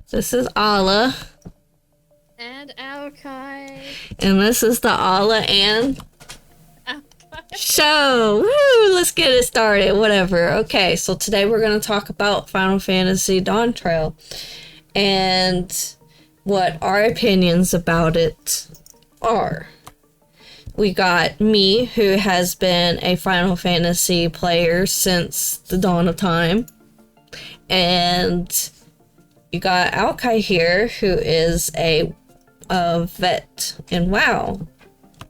This is Ala. And Alkai. And this is the Ala and Alkai. show. Woo! Let's get it started. Whatever. Okay, so today we're going to talk about Final Fantasy DawnTrail and what our opinions about it are. We got me, who has been a Final Fantasy player since the dawn of time. And you got Alkai here, who is a vet in WoW.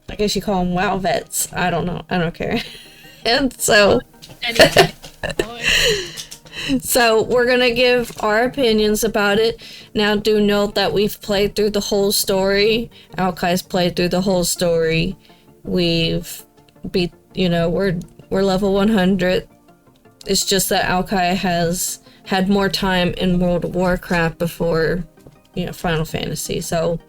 I guess you call them WoW vets. I don't know. I don't care. And so... So we're gonna give our opinions about it. Now do note that we've played through the whole story. Alkai's played through the whole story. We've beat, we're level 100. It's just that Alkai has had more time in World of Warcraft before, Final Fantasy. So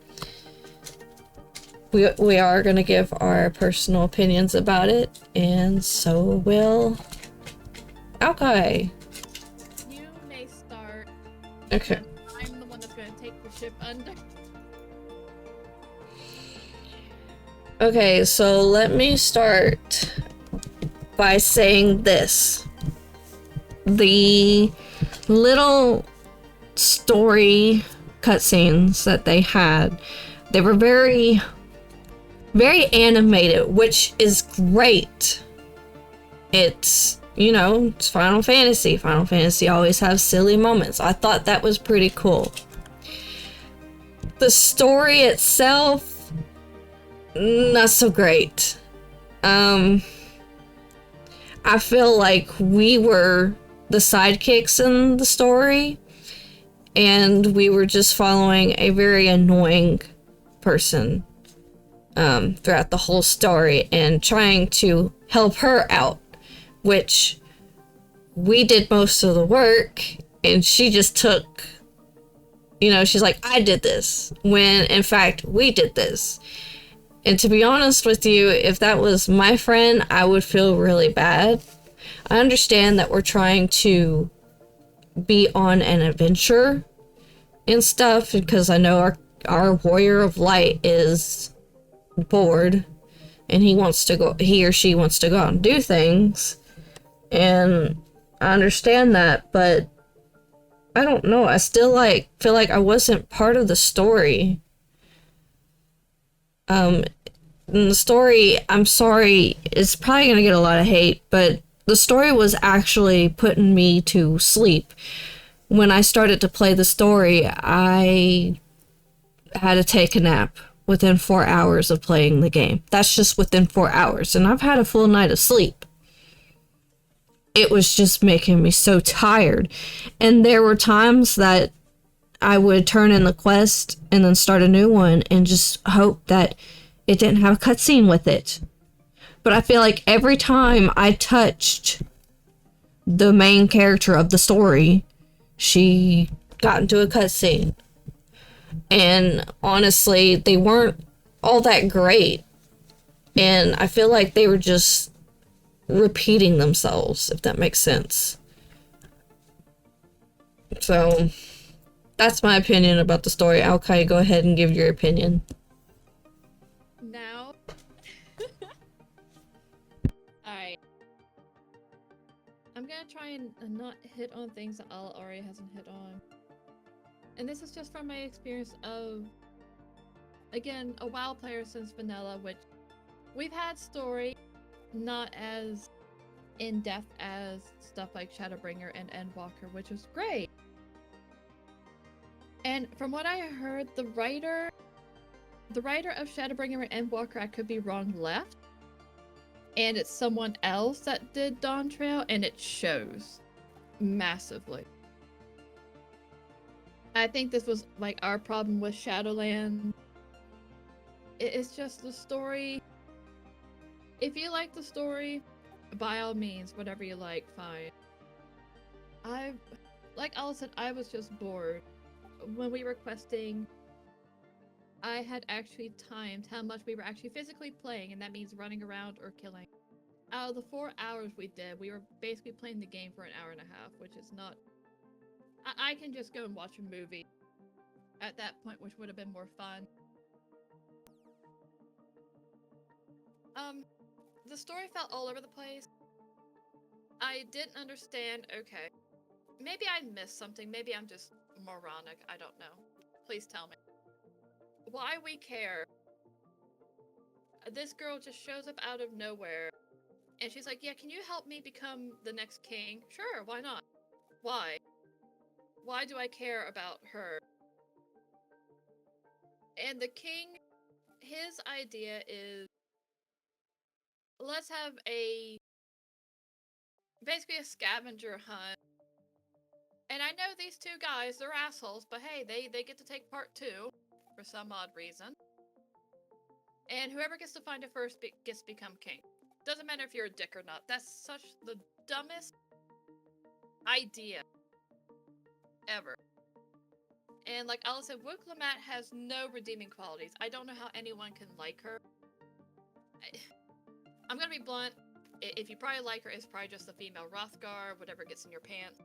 we are gonna give our personal opinions about it, and so will Alkai. You may start. Okay. I'm the one that's going to take the ship under. Okay, so let me start by saying this. The little story cutscenes that they had, they were very, very animated, which is great. It's, it's Final Fantasy. Final Fantasy always has silly moments. I thought that was pretty cool. The story itself, not so great. I feel like we were the sidekicks in the story, and we were just following a very annoying person throughout the whole story and trying to help her out, which we did most of the work, and she just took, she's like, I did this, when in fact we did this. And to be honest with you, if that was my friend, I would feel really bad. I understand that we're trying to be on an adventure and stuff, because I know our warrior of light is bored and he or she wants to go out and do things, and I understand that, but I don't know, I still feel like I wasn't part of the story. The story, I'm sorry, it's probably gonna get a lot of hate, but the story was actually putting me to sleep. When I started to play the story, I had to take a nap within 4 hours of playing the game. That's just within 4 hours, and I've had a full night of sleep. It was just making me so tired. And there were times that I would turn in the quest and then start a new one and just hope that it didn't have a cutscene with it. But I feel like every time I touched the main character of the story, she got into a cutscene. And honestly, they weren't all that great. And I feel like they were just repeating themselves, if that makes sense. So, that's my opinion about the story. Alkai, go ahead and give your opinion. Now. Alright. I'm gonna try and not hit on things that Al already hasn't hit on. And this is just from my experience of, again, a WoW player since vanilla, which we've had story not as in-depth as stuff like Shadowbringer and Endwalker, which was great. And from what I heard, the writer of Shadowbringer and Endwalker, I could be wrong, left. And it's someone else that did DawnTrail, and it shows massively. I think this was like our problem with Shadowland. It's just the story. If you like the story, by all means, whatever you like, fine. Like Alice said, I was just bored. When we were questing, I had actually timed how much we were actually physically playing, and that means running around or killing. Out of the 4 hours we did, we were basically playing the game for an hour and a half, which is not... I can just go and watch a movie at that point, which would have been more fun. The story felt all over the place. I didn't understand, okay, maybe I missed something, maybe I'm just moronic, I don't know. Please tell me. Why we care. This girl just shows up out of nowhere, and she's like, yeah, can you help me become the next king? Sure, why not? Why? Why do I care about her? And the king, his idea is, let's have basically a scavenger hunt. And I know these two guys, they're assholes, but hey, they get to take part too, for some odd reason. And whoever gets to find it first gets to become king. Doesn't matter if you're a dick or not. That's such the dumbest idea ever. And like Alice said, Wooklamette has no redeeming qualities. I don't know how anyone can like her. I'm gonna be blunt. If you probably like her, it's probably just the female Rothgar, whatever gets in your pants.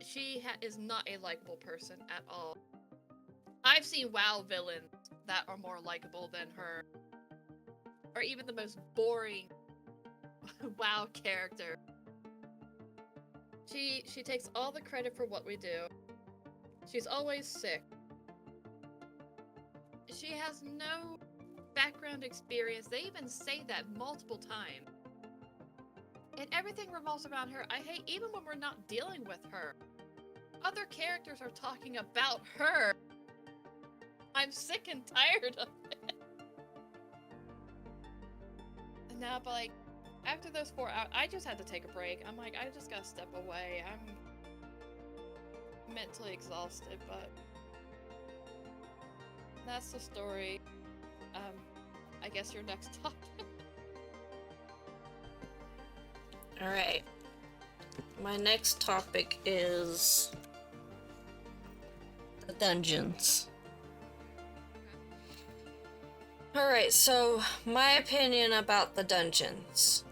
She is not a likable person at all. I've seen WoW villains that are more likable than her. Or even the most boring WoW character. She takes all the credit for what we do. She's always sick. She has no background experience. They even say that multiple times. And everything revolves around her. I hate, even when we're not dealing with her, other characters are talking about her. I'm sick and tired of it. And now, but like, after those 4 hours, I just had to take a break. I'm like, I just gotta step away. I'm mentally exhausted, but that's the story. I guess your next topic. Alright. My next topic is the dungeons. Alright, so my opinion about the dungeons.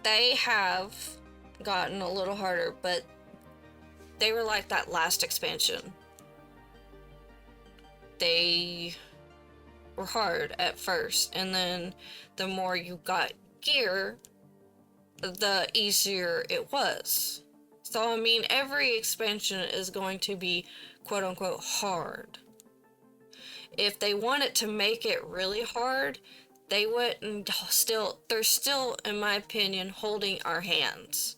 They have gotten a little harder, but they were like that last expansion. They were hard at first, and then the more you got gear, the easier it was. So, I mean, every expansion is going to be quote-unquote hard. If they wanted to make it really hard, they wouldn't they're still, in my opinion, holding our hands.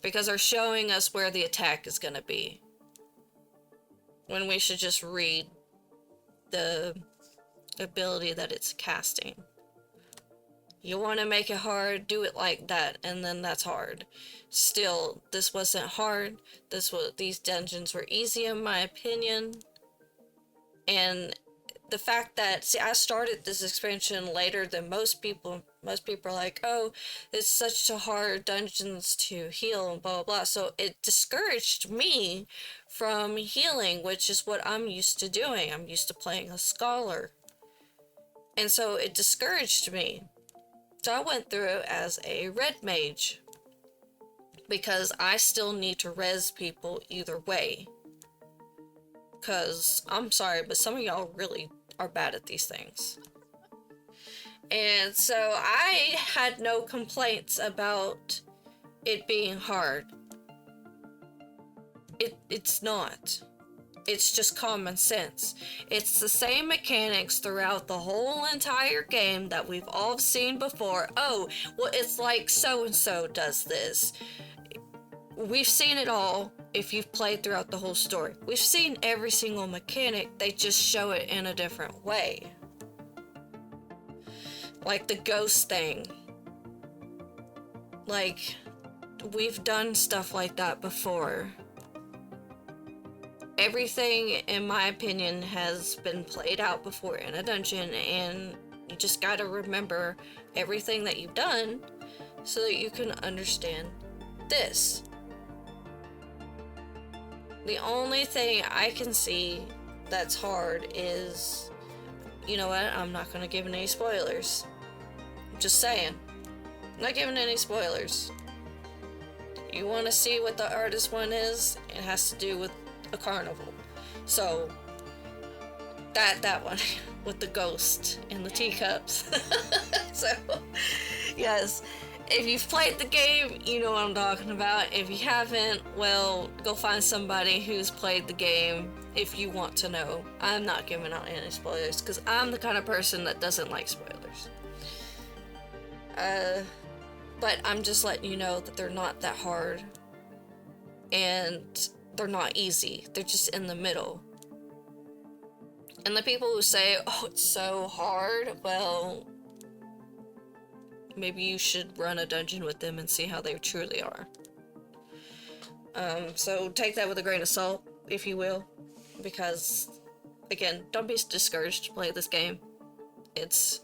Because they're showing us where the attack is going to be. When we should just read the ability that it's casting. You want to make it hard, do it like that, and then that's hard. Still, this wasn't hard. These dungeons were easy in my opinion. And the fact that, see, I started this expansion later than most people. Most people are like, oh, it's such a hard dungeons to heal and blah, blah, blah. So it discouraged me from healing, which is what I'm used to doing. I'm used to playing a scholar. And so it discouraged me. So I went through it as a red mage. Because I still need to res people either way. Because, I'm sorry, but some of y'all really are bad at these things. And so I had no complaints about it being hard. It's not. It's just common sense. It's the same mechanics throughout the whole entire game that we've all seen before. Oh, well, it's like so-and-so does this. We've seen it all if you've played throughout the whole story. We've seen every single mechanic, they just show it in a different way. Like the ghost thing. Like, we've done stuff like that before. Everything, in my opinion, has been played out before in a dungeon, and you just gotta remember everything that you've done so that you can understand this. The only thing I can see that's hard is, you know what, I'm not gonna give any spoilers. I'm just saying. I'm not giving any spoilers. You wanna see what the hardest one is? It has to do with a carnival. So that one with the ghost and the teacups. So yes, if you've played the game, you know what I'm talking about. If you haven't, well, go find somebody who's played the game if you want to know. I'm not giving out any spoilers because I'm the kind of person that doesn't like spoilers. But I'm just letting you know that they're not that hard and they're not easy. They're just in the middle. And the people who say, oh, it's so hard, well, maybe you should run a dungeon with them and see how they truly are. So take that with a grain of salt, if you will, because, again, don't be discouraged to play this game. It's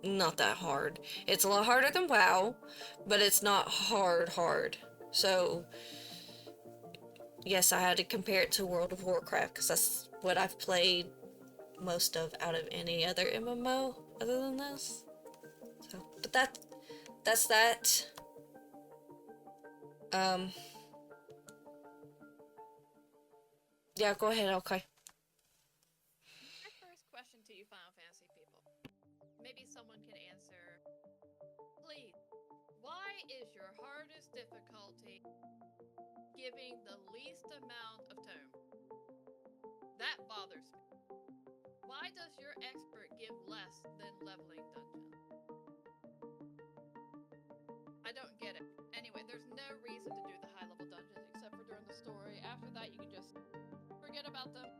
not that hard. It's a lot harder than WoW, but it's not hard. So, yes, I had to compare it to World of Warcraft, because that's what I've played most of out of any other MMO other than this. So, but that's that. Yeah, go ahead, okay. My first question to you Final Fantasy people. Maybe someone can answer. Please, why is your hardest difficulty giving the least amount of tome? That bothers me. Why does your expert give less than leveling dungeon? I don't get it. Anyway, there's no reason to do the high level dungeons except for during the story. After that, you can just forget about them.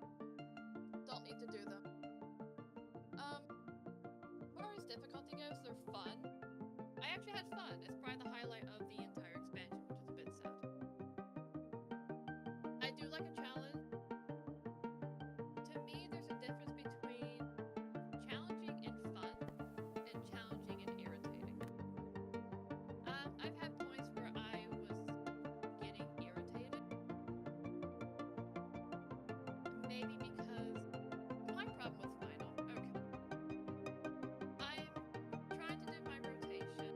Don't need to do them. As far as difficulty goes, they're fun. I actually had fun. It's probably the highlight of the entire expansion, which is a bit sad. I do like a challenge. To me, there's a difference between challenging and fun and challenging and irritating. I've had points where I was getting irritated. Maybe because my problem with Final. Okay. I'm trying to do my rotation.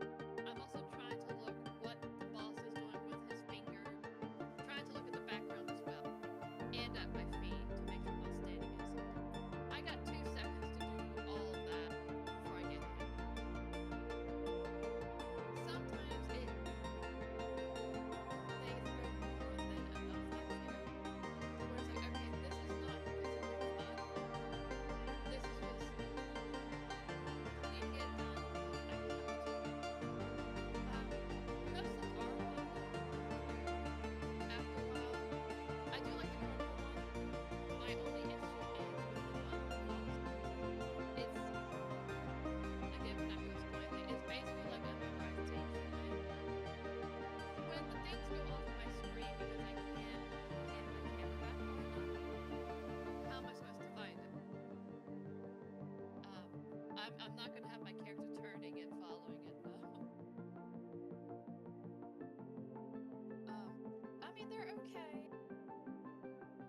I'm also trying to look what the boss is doing with his finger. Trying to look at the background as well. And at my feet to make sure I'm not standing in something. I got 2 seconds to do all of that before I get hit. Sometimes they throw more than enough at you. Where it's like, okay, this is not physically fun. This is just I need to get it done. I have to. Most of them are fun. After a while, I do like the carnival one. My only issue is with the one boss. It's again when I was explaining it, it's basically like a memorization thing. When the things go off my screen because I can't hand the camera back far enough, how am I supposed to find it? I'm not gonna have my character turning and following it though. I mean they're okay.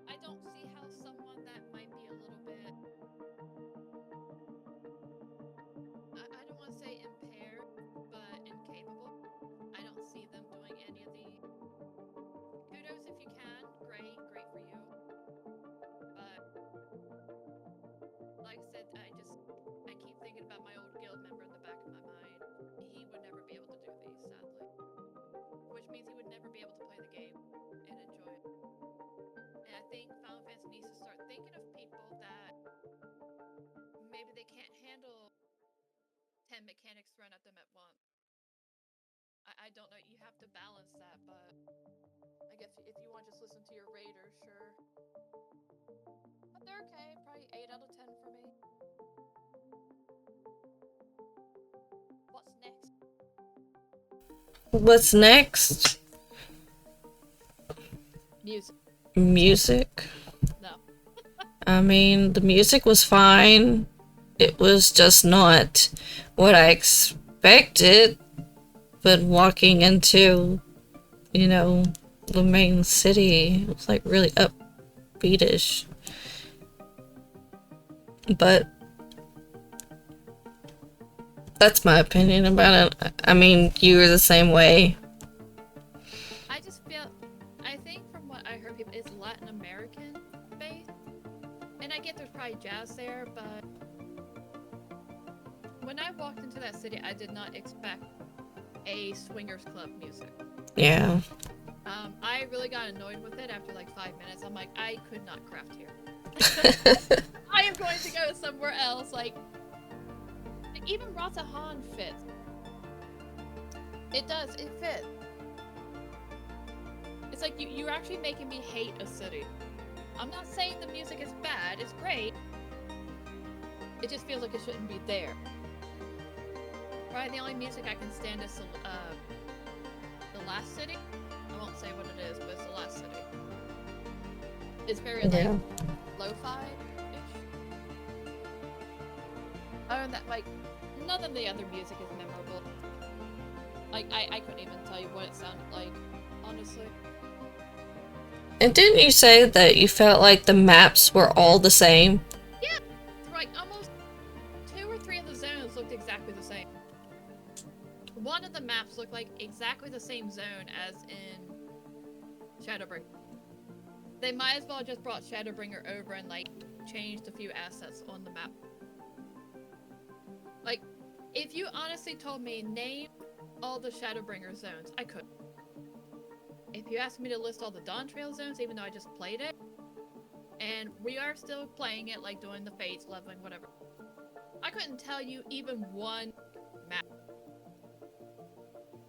I don't see how someone that might be a little bit I don't want to say impaired, but incapable. I don't see them doing any of the kudos if you can. Great for you. But like I said, I keep thinking about my old guild member in the back of my mind. He would never be able to do these, sadly. Which means he would never be able to play the game and enjoy it. And I think Final Fantasy needs to start thinking of people that maybe they can't handle 10 mechanics thrown at them at once. I don't know, you have to balance that, but I guess if you want to just listen to your raiders, sure. But they're okay, probably 8 out of 10 for me. What's next? What's next? Music. No. I mean, the music was fine. It was just not what I expected. But walking into, the main city, it was like really upbeatish. But that's my opinion about it. I mean, you were the same way. I just feel, I think from what I heard, people, it's Latin American based. when I walked into that city, I did not expect a swingers club music. Yeah. I really got annoyed with it after like 5 minutes. I'm like, I could not craft here. I am going to go somewhere else. Like even Ratahan fits. It does. It fits. It's like you're actually making me hate a city. I'm not saying the music is bad. It's great. It just feels like it shouldn't be there. Right? The only music I can stand is the last city. I won't say what it is, but it's the last city. It's very like lo-fi-ish. Other than that, like none of the other music is memorable. Like I couldn't even tell you what it sounded like, honestly. And didn't you say that you felt like the maps were all the same? Yeah, right. Almost 2 or 3 of the zones looked exactly the same. One of the maps looked like exactly the same zone as in Shadowbringer. They might as well just brought Shadowbringer over and like changed a few assets on the map. Like, if you honestly told me name all the Shadowbringer zones, I could. If you asked me to list all the DawnTrail zones, even though I just played it, and we are still playing it, like doing the fates, leveling, whatever, I couldn't tell you even one map.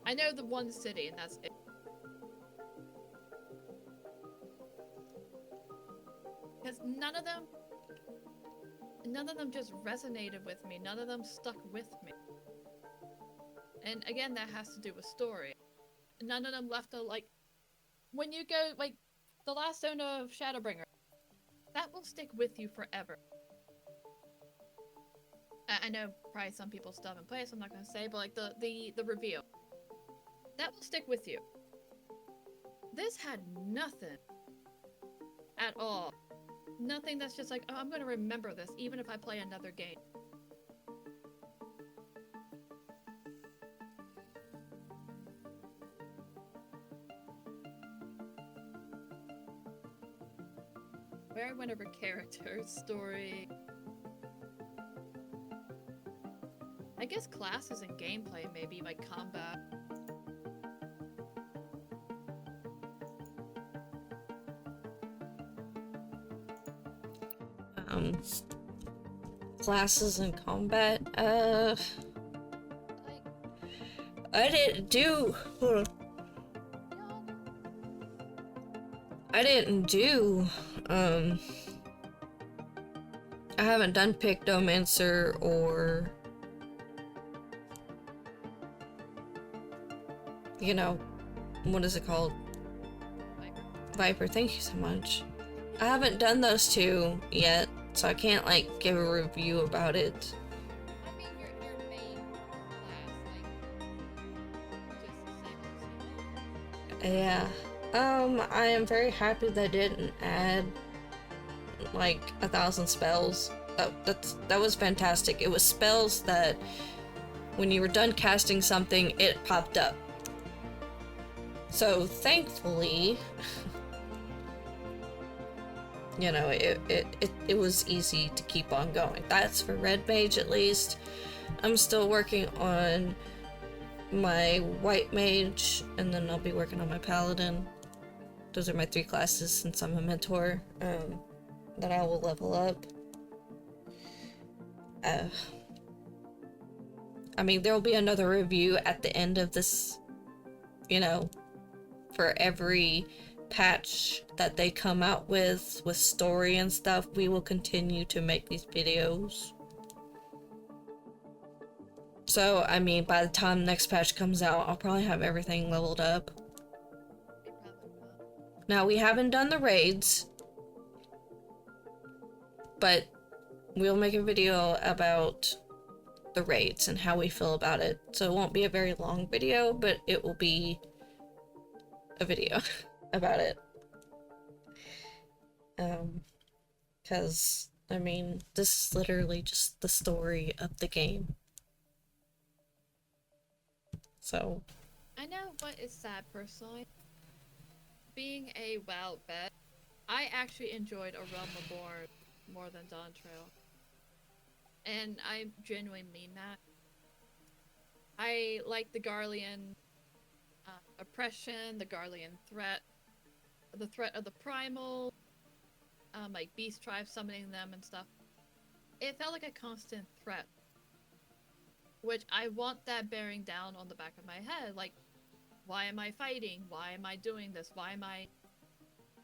I know the one city, and that's it. Because none of them just resonated with me. None of them stuck with me. And again, that has to do with story. None of them left a, like, when you go, like, the last zone of Shadowbringer, that will stick with you forever. I know probably some people still haven't played, so I'm not going to say, but like the reveal, that will stick with you. This had nothing at all. Nothing that's just like, oh, I'm going to remember this even if I play another game. Where I went over characters, story. I guess classes and gameplay, maybe, like combat. Classes and combat. Like, I didn't do. Hold on. I didn't do. I haven't done Pictomancer or. You know, what is it called? Viper, thank you so much. I haven't done those two yet, so I can't, like, give a review about it. I mean, your main class, like, just the same. Yeah. I am very happy they didn't add, like, 1,000 spells. That was fantastic. It was spells that, when you were done casting something, it popped up. So, thankfully, you know, it was easy to keep on going. That's for Red Mage, at least. I'm still working on my White Mage, and then I'll be working on my Paladin. Those are my 3 classes since I'm a mentor, that I will level up. I mean, there will be another review at the end of this, you know, for every patch that they come out with story and stuff. We will continue to make these videos. So, I mean, by the time the next patch comes out, I'll probably have everything leveled up. Now, we haven't done the raids, but we'll make a video about the raids and how we feel about it. So it won't be a very long video, but it will be a video about it. Because, I mean, this is literally just the story of the game. So. I know what is sad, personally. Being a WoW vet, I actually enjoyed A Realm Reborn more than DawnTrail. and I genuinely mean that. I like the Garlean oppression, the Garlean threat, the threat of the primal, like beast tribes summoning them and stuff. It felt like a constant threat, which I want that bearing down on the back of my head. Like, why am I fighting? Why am I doing this? Why am I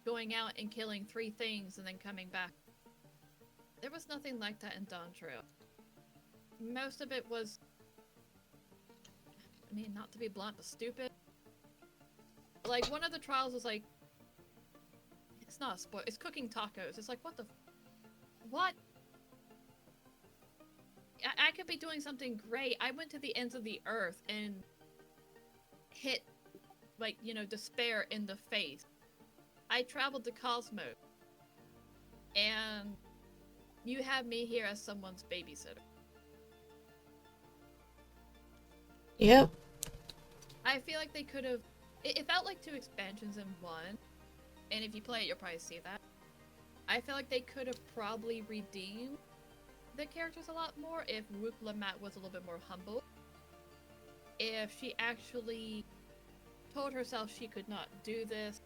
going out and killing 3 things and then coming back? There was nothing like that in DawnTrail. Most of it was, I mean, not to be blunt, but stupid. Like, one of the trials was like, it's not a spoil, it's cooking tacos. It's like, what? I could be doing something great. I went to the ends of the earth and hit, like, you know, despair in the face. I traveled to Cosmos. And you have me here as someone's babysitter. Yep. I feel like they could have... It felt like 2 expansions in one. And if you play it, you'll probably see that. I feel like they could have probably redeemed the characters a lot more if Wukalamat was a little bit more humble. If she actually told herself she could not do this.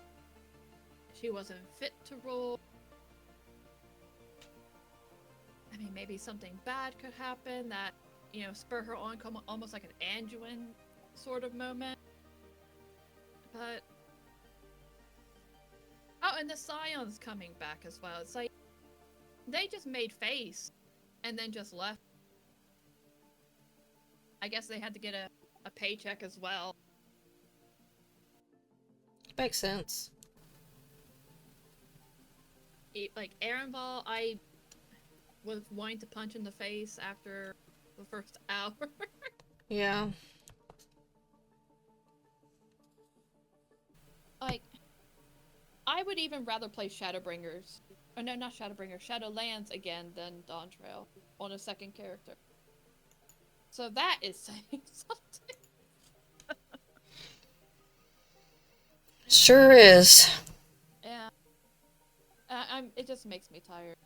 She wasn't fit to rule. I mean, maybe something bad could happen that, you know, spur her on, almost like an Anduin sort of moment. But... oh, and the Scion's coming back as well. It's like, they just made face and then just left. I guess they had to get a paycheck as well. Makes sense. Like, Erenval, I was wanting to punch in the face after the first hour. Yeah. Like, I would even rather play Shadowbringers. Oh no, not Shadowbringers, Shadowlands again than DawnTrail on a second character. So that is saying something. Sure is. Yeah. It just makes me tired.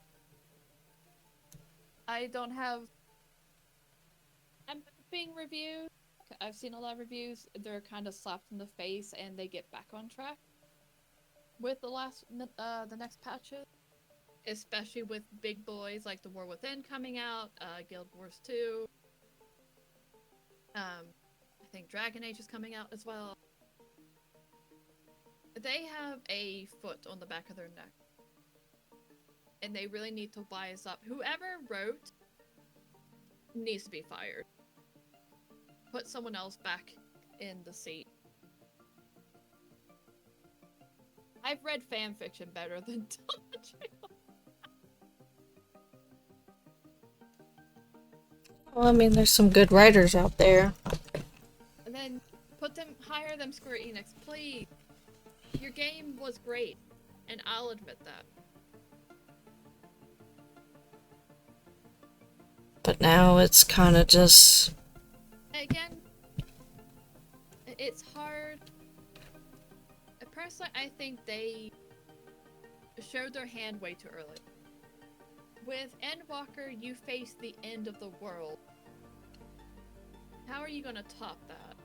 I don't have... I'm being reviewed. I've seen a lot of reviews. They're kind of slapped in the face and they get back on track with the next patches. Especially with big boys like The War Within coming out, Guild Wars 2. I think Dragon Age is coming out as well. They have a foot on the back of their neck. And they really need to wise up. Whoever wrote needs to be fired. Put someone else back in the seat. I've read fan fiction better than DawnTrail. Well, I mean, there's some good writers out there. And then hire them, Square Enix, please. Your game was great, and I'll admit that. But now it's kind of just... again, it's hard. Personally, I think they showed their hand way too early. With Endwalker, you face the end of the world. How are you gonna top that?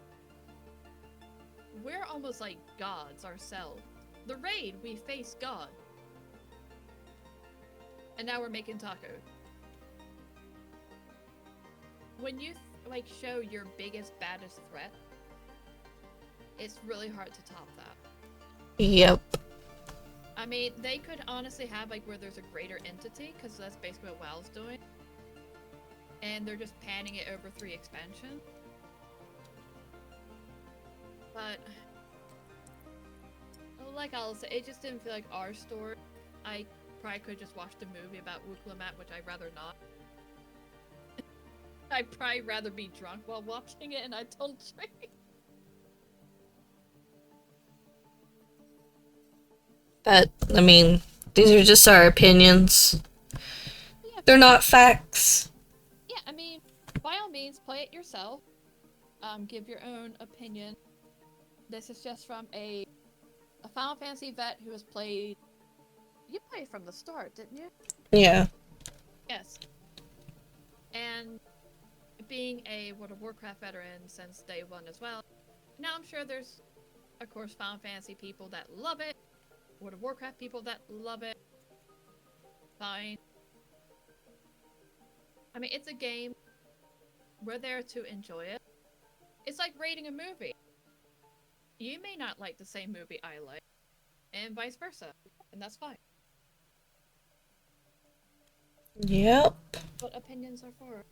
We're almost like gods ourselves. The raid, we face God. And now we're making tacos. When you like show your biggest, baddest threat, it's really hard to top that. Yep. I mean, they could honestly have like where there's a greater entity, because that's basically what WoW's doing. And they're just panning it over 3 expansions. But like I'll say, it just didn't feel like our story. I probably could just watch the movie about Wukalamat, which I'd rather not. I'd probably rather be drunk while watching it, and I told Trey. But, I mean, these are just our opinions. Yeah, They're not facts. yeah, I mean, by all means, play it yourself. Give your own opinion. This is just from a Final Fantasy vet who has played... You played from the start, didn't you? Yeah. Yes. being a World of Warcraft veteran since day one as well, now I'm sure there's, of course, Final Fantasy people that love it, World of Warcraft people that love it. Fine. I mean, it's a game. We're there to enjoy it. It's like rating a movie. You may not like the same movie I like, and vice versa, and that's fine. Yep. What opinions are for.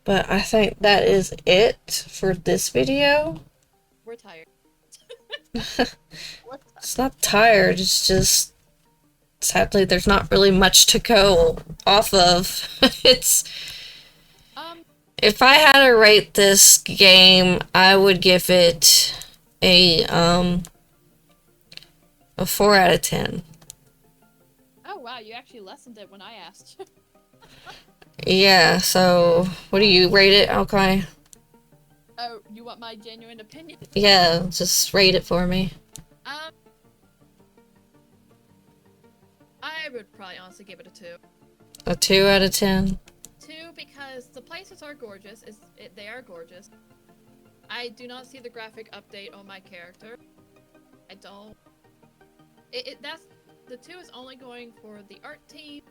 But I think that is it for this video. We're tired. It's not tired, it's just sadly there's not really much to go off of. It's if I had to rate this game, I would give it a 4 out of 10. Oh wow, you actually lessened it when I asked. Yeah, so what do you rate it, Okay? Oh, you want my genuine opinion? Yeah, just rate it for me. I would probably honestly give it a 2. A 2 out of 10? 2 because the places are gorgeous. They are gorgeous. I do not see the graphic update on my character. I don't. That's the 2 is only going for the art team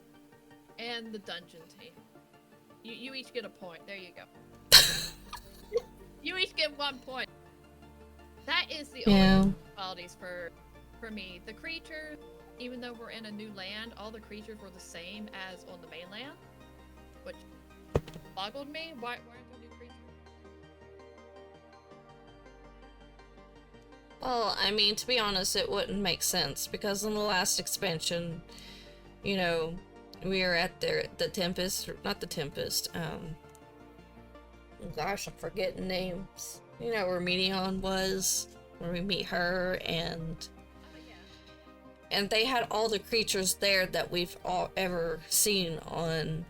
and the dungeon team. You each get a point. There you go. You each get 1 point. That is the only qualities for me. The creatures, even though we're in a new land, all the creatures were the same as on the mainland, which boggled me. Why aren't there new creatures? Well, I mean, to be honest, it wouldn't make sense because in the last expansion, you know, we are at the Tempest, not the Tempest, gosh, I'm forgetting names. You know where Medion was, where we meet her, and and they had all the creatures there that we've all ever seen on,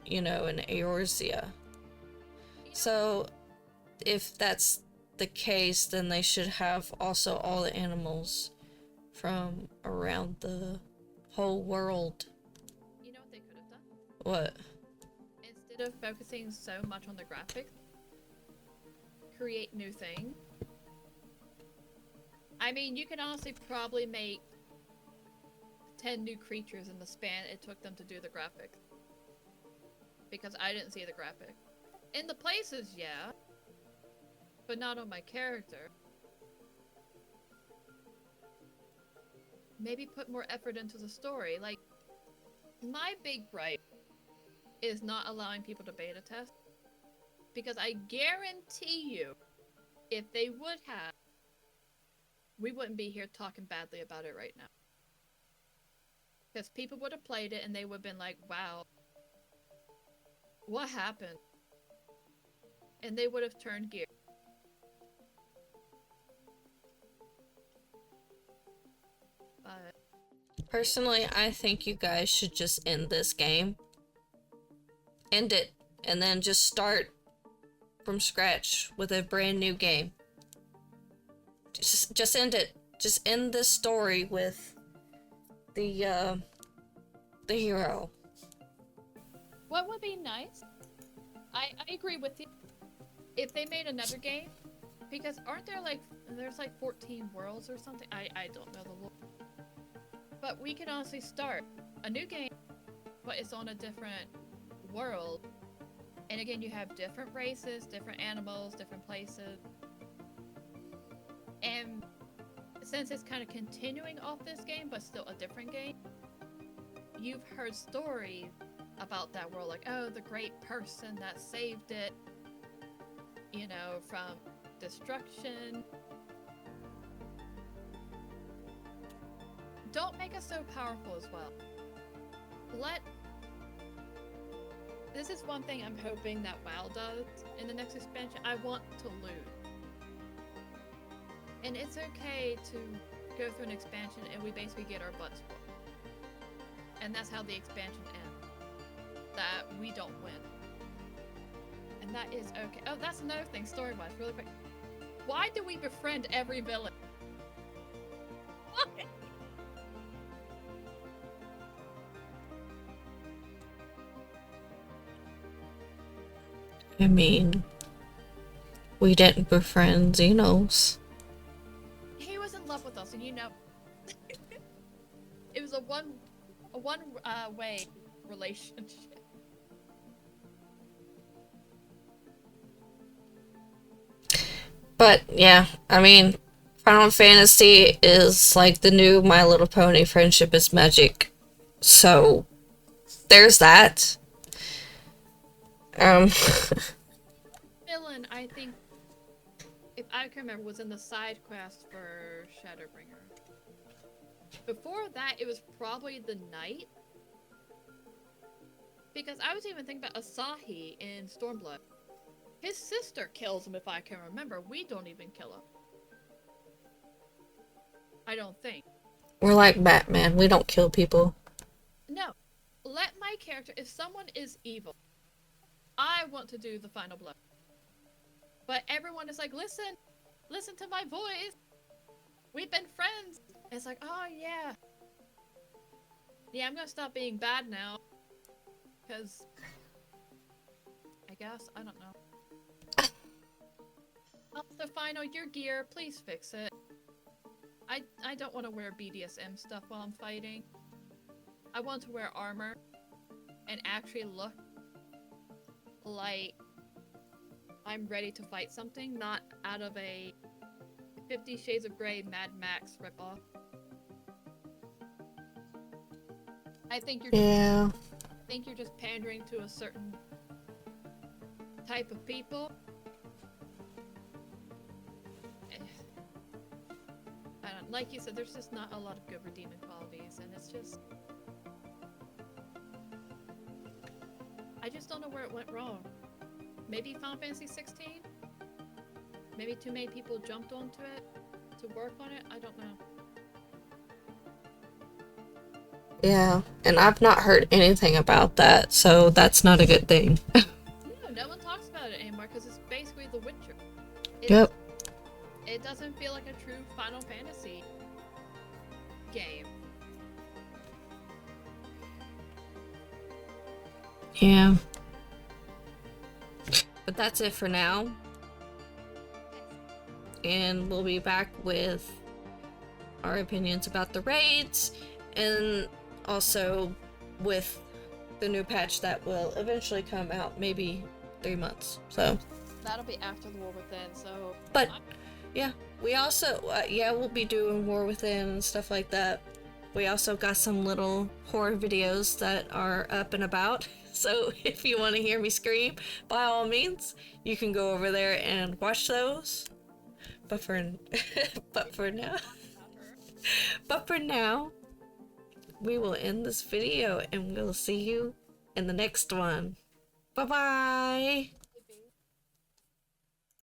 you know, in Eorzea. So, if that's the case, then they should have also all the animals from around the whole world. You know what they could have done? What? Instead of focusing so much on the graphics, create new things. I mean, you can honestly probably make 10 new creatures in the span it took them to do the graphics. Because I didn't see the graphic. In the places, yeah. But not on my character. Maybe put more effort into the story. Like, my big gripe is not allowing people to beta test. Because I guarantee you, if they would have, we wouldn't be here talking badly about it right now. Because people would have played it and they would have been like, wow, what happened? And they would have turned gear. But Personally, I think you guys should just end this game. End it, and then just start from scratch with a brand new game. Just end it. Just end this story with the hero. what would be nice, I agree with you, if they made another game, because aren't there there's like 14 worlds or something? I don't know the lore. But we could honestly start a new game, but it's on a different world. And again, you have different races, different animals, different places. And since it's kind of continuing off this game, but still a different game, you've heard stories about that world, like, oh, the great person that saved it, you know, from destruction. Don't make us so powerful as well. This is one thing I'm hoping that WoW does in the next expansion. I want to loot. And it's okay to go through an expansion and we basically get our butts whooped. And that's how the expansion ends. That we don't win. And that is okay. Oh, that's another thing, story-wise, really quick. Why do we befriend every villain? Why? I mean, we didn't befriend Xenos. He was in love with us, and you know, it was a one way relationship. But yeah, I mean, Final Fantasy is like the new My Little Pony Friendship is Magic. So, there's that. Villain, I think, if I can remember, was in the side quest for Shadowbringer. Before that, it was probably the Knight. Because I was even thinking about Asahi in Stormblood. His sister kills him, if I can remember. We don't even kill him. I don't think. We're like Batman, we don't kill people. No. Let my character, if someone is evil, I want to do the final blow. But everyone is like, listen to my voice. We've been friends. And it's like, oh yeah. Yeah, I'm gonna stop being bad now. Because, I guess, I don't know. Also, Final, your gear, please fix it. I don't want to wear BDSM stuff while I'm fighting. I want to wear armor and actually look like I'm ready to fight something, not out of a 50 Shades of Grey Mad Max ripoff. I think you're just pandering to a certain type of people. I don't, like you said, there's just not a lot of good redeeming qualities, and it's just... I just don't know where it went wrong. Maybe Final Fantasy 16? Maybe too many people jumped onto it to work on it? I don't know. Yeah, and I've not heard anything about that, so that's not a good thing. No one talks about it anymore because it's basically The Witcher. Yep. It doesn't feel like a true Final Fantasy game. Yeah. But that's it for now. And we'll be back with our opinions about the raids and also with the new patch that will eventually come out, maybe 3 months. So That'll be after the War Within, so... But, yeah, we also, we'll be doing War Within and stuff like that. We also got some little horror videos that are up and about. So if you want to hear me scream, by all means, you can go over there and watch those. But for now, we will end this video and we'll see you in the next one. Bye-bye!